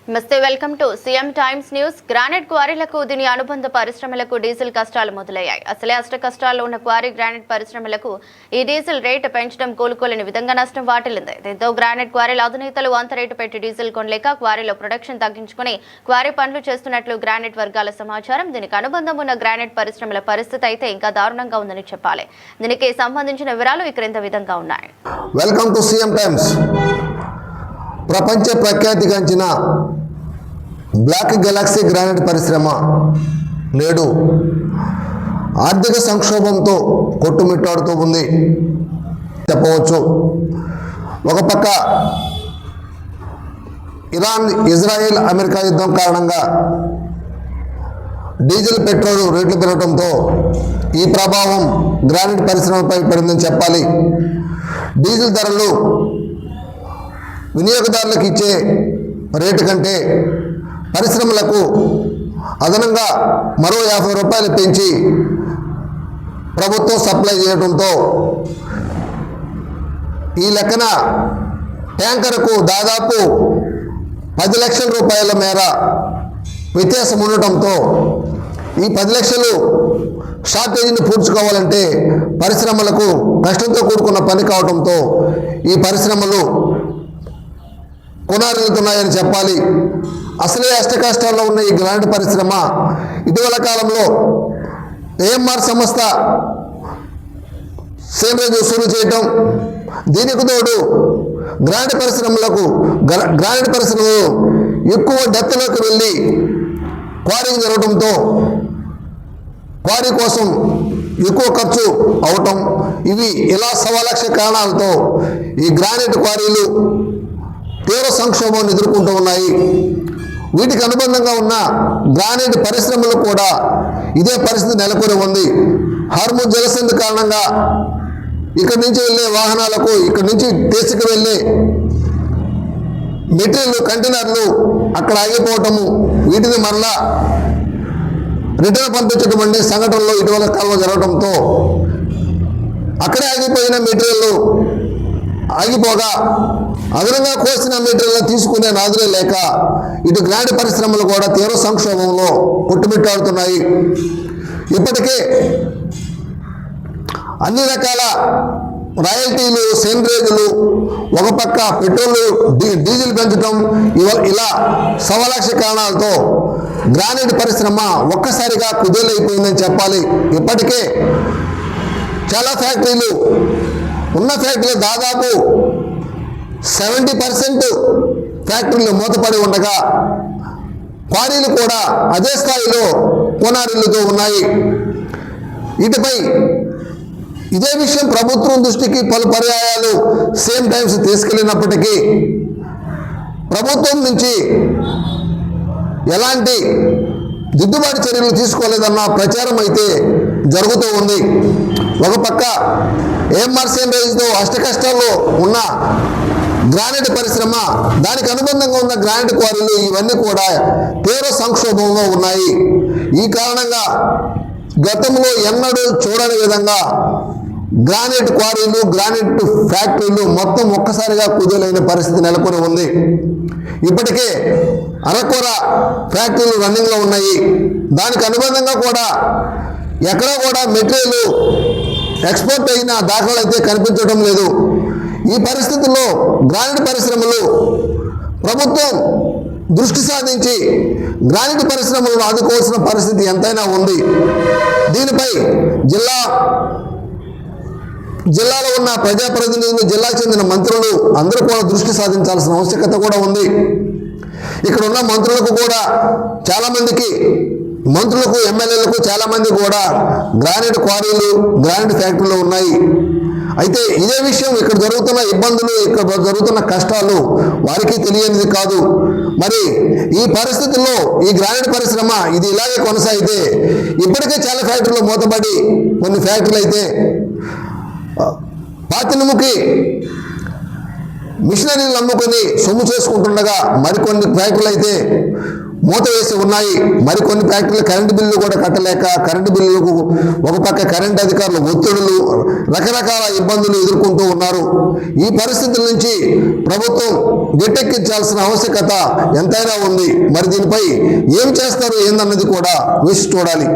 నమస్తే, welcome to CM times news. Granite క్వారీలకు దీని అనుబంధ పరిశ్రమలకు డీజిల్ కష్టాలు మొదలయ్యాయి. అసలే అష్ట కష్టాల్లో ఉన్న క్వారీ గ్రానైట్ పరిశ్రమలకు ఈ డీజిల్ రేటు పెంచడం కోలుకోలేని విధంగా నష్టం వాటిల్లింది. దీంతో గ్రానైట్ క్వారీల అధినేతలు అంత రేటు పెట్టి డీజిల్ కొనలేక క్వారీలో ప్రొడక్షన్ తగ్గించుకుని క్వారీ పనులు చేస్తున్నట్లు గ్రానైట్ వర్గాల సమాచారం. దీనికి అనుబంధం ఉన్న గ్రానైట్ పరిశ్రమల పరిస్థితి అయితే ఇంకా దారుణంగా ఉందని చెప్పాలి. దీనికి సంబంధించిన వివరాలు ఈ క్రింద విధంగా ఉన్నాయి. Welcome to CM times. ప్రపంచ ప్రఖ్యాతిగాంచిన బ్లాక్ గెలాక్సీ గ్రానైట్ పరిశ్రమ నేడు ఆర్థిక సంక్షోభంతో కొట్టుమిట్టాడుతూ ఉంది చెప్పవచ్చు. ఒక పక్క ఇరాన్ ఇజ్రాయెల్ అమెరికా యుద్ధం కారణంగా డీజిల్ పెట్రోల్ రేట్లు పెరగడంతో ఈ ప్రభావం గ్రానైట్ పరిశ్రమపై పడిందని చెప్పాలి. డీజిల్ ధరలు వినియోగదారులకు ఇచ్చే రేటు కంటే పరిశ్రమలకు అదనంగా మరో 50 రూపాయలు పెంచి ప్రభుత్వం సప్లై చేయడంతో ఈ లెక్కన ట్యాంకర్కు దాదాపు 10 లక్షల రూపాయల మేర వ్యత్యాసం ఉండటంతో ఈ 10 లక్షలు షార్టేజీని పూడ్చుకోవాలంటే పరిశ్రమలకు కష్టంతో కూడుకున్న పని కావడంతో ఈ పరిశ్రమలు కొనారెళ్తున్నాయని చెప్పాలి. అసలే అష్ట కష్టాల్లో ఉన్న ఈ గ్రానైట్ పరిశ్రమ ఇటీవల కాలంలో ఏఎంఆర్ సంస్థ సేంద్రియ వసూలు చేయటం, దీనికి తోడు గ్రానైట్ పరిశ్రమలు ఎక్కువ డెప్త్లోకి వెళ్ళి క్వారింగ్ జరగడంతో క్వారీ కోసం ఎక్కువ ఖర్చు అవటం, ఇవి ఇలా 1,00,000 కారణాలతో ఈ గ్రానైట్ క్వారీలు తీవ్ర సంక్షోభాన్ని ఎదుర్కొంటూ ఉన్నాయి. వీటికి అనుబంధంగా ఉన్న గ్రానైట్ పరిశ్రమలు కూడా ఇదే పరిస్థితి నెలకొని ఉంది. హార్ముజ్ జలసంధి కారణంగా ఇక్కడి నుంచి వెళ్ళే వాహనాలకు, ఇక్కడి నుంచి దేశకు వెళ్ళే మెటీరియల్ కంటైనర్లు అక్కడ ఆగిపోవటము, వీటిని మరలా రిటర్న్ పంపించడం అనే సంఘటనలో ఇటీవల కాలంలో జరగడంతో అక్కడే ఆగిపోయిన మెటీరియల్ ఆగిపోగా అదనంగా కోసిన మెటీరియల్ తీసుకునే నాదులే లేక ఇటు గ్రానైట్ పరిశ్రమలు కూడా తీవ్ర సంక్షోభంలో కొట్టుమిట్టాడుతున్నాయి. ఇప్పటికే అన్ని రకాల రాయల్టీలు, సేంద్రేజులు, ఒక పక్క పెట్రోల్ డీజిల్ పెంచడం, ఇలా 1,00,000 కారణాలతో గ్రానైట్ పరిశ్రమ ఒక్కసారిగా కుదేలైపోయిందని చెప్పాలి. ఇప్పటికే చాలా ఫ్యాక్టరీలు ఉన్న ఫ్యాక్టరీలు దాదాపు 70% ఫ్యాక్టరీలు మూతపడి ఉండగా క్వారీలు కూడా అదే స్థాయిలో కొనారిల్లుతూ ఉన్నాయి. ఇటుపై ఇదే విషయం ప్రభుత్వం దృష్టికి పలు పర్యాయాలు సేమ్ టైమ్స్ తీసుకెళ్ళినప్పటికీ ప్రభుత్వం నుంచి ఎలాంటి దిద్దుబాటు చర్యలు తీసుకోలేదన్న ప్రచారం అయితే జరుగుతూ ఉంది. ఒక పక్క ఏఎంఆర్ సేంద్రేజ్తో అష్ట కష్టాల్లో ఉన్న గ్రానైట్ పరిశ్రమ, దానికి అనుబంధంగా ఉన్న గ్రానైట్ క్వారీలు, ఇవన్నీ కూడా తీవ్ర సంక్షోభంలో ఉన్నాయి. ఈ కారణంగా గతంలో ఎన్నడూ చూడని విధంగా గ్రానైట్ క్వారీలు, గ్రానైట్ ఫ్యాక్టరీలు మొత్తం ఒక్కసారిగా కుదేలైన పరిస్థితి నెలకొని ఉంది. ఇప్పటికే అరకొర ఫ్యాక్టరీలు రన్నింగ్లో ఉన్నాయి. దానికి అనుబంధంగా కూడా ఎక్కడా కూడా మెటీరియల్ ఎక్స్పోర్ట్ అయిన దాఖలు అయితే కనిపించడం లేదు. ఈ పరిస్థితుల్లో గ్రానైట్ పరిశ్రమలు ప్రభుత్వం దృష్టి సాధించి గ్రానైట్ పరిశ్రమలను ఆదుకోవాల్సిన పరిస్థితి ఎంతైనా ఉంది. దీనిపై జిల్లాలో ఉన్న ప్రజాప్రతినిధులు, జిల్లాకు చెందిన మంత్రులు అందరూ కూడా దృష్టి సాధించాల్సిన ఆవశ్యకత కూడా ఉంది. ఇక్కడ ఉన్న మంత్రులకు కూడా మంత్రులకు, ఎమ్మెల్యేలకు చాలామంది కూడా గ్రానైట్ క్వారీలు, గ్రానైట్ ఫ్యాక్టరీలు ఉన్నాయి. అయితే ఇదే విషయం, ఇక్కడ జరుగుతున్న ఇబ్బందులు, ఇక్కడ జరుగుతున్న కష్టాలు వారికి తెలియనిది కాదు. మరి ఈ పరిస్థితుల్లో ఈ గ్రానైట్ పరిశ్రమ ఇది ఇలాగే కొనసాగితే ఇప్పటికే చాలా ఫ్యాక్టరీలు మూతపడి, కొన్ని ఫ్యాక్టరీలు అయితే పాతినిముఖి మిషనరీలు అమ్ముకొని సొమ్ము చేసుకుంటుండగా, మరికొన్ని ఫ్యాక్టరీలు అయితే మూతవేసి ఉన్నాయి. మరికొన్ని ఫ్యాక్టరీలు కరెంటు బిల్లు కూడా కట్టలేక కరెంటు బిల్లులకు ఒక పక్క కరెంటు అధికారులు ఒత్తిడులు, రకరకాల ఇబ్బందులు ఎదుర్కొంటూ ఉన్నారు. ఈ పరిస్థితుల నుంచి ప్రభుత్వం గట్టెక్కించాల్సిన ఆవశ్యకత ఎంతైనా ఉంది. మరి దీనిపై ఏం చేస్తారు ఏందన్నది కూడా వేసి చూడాలి.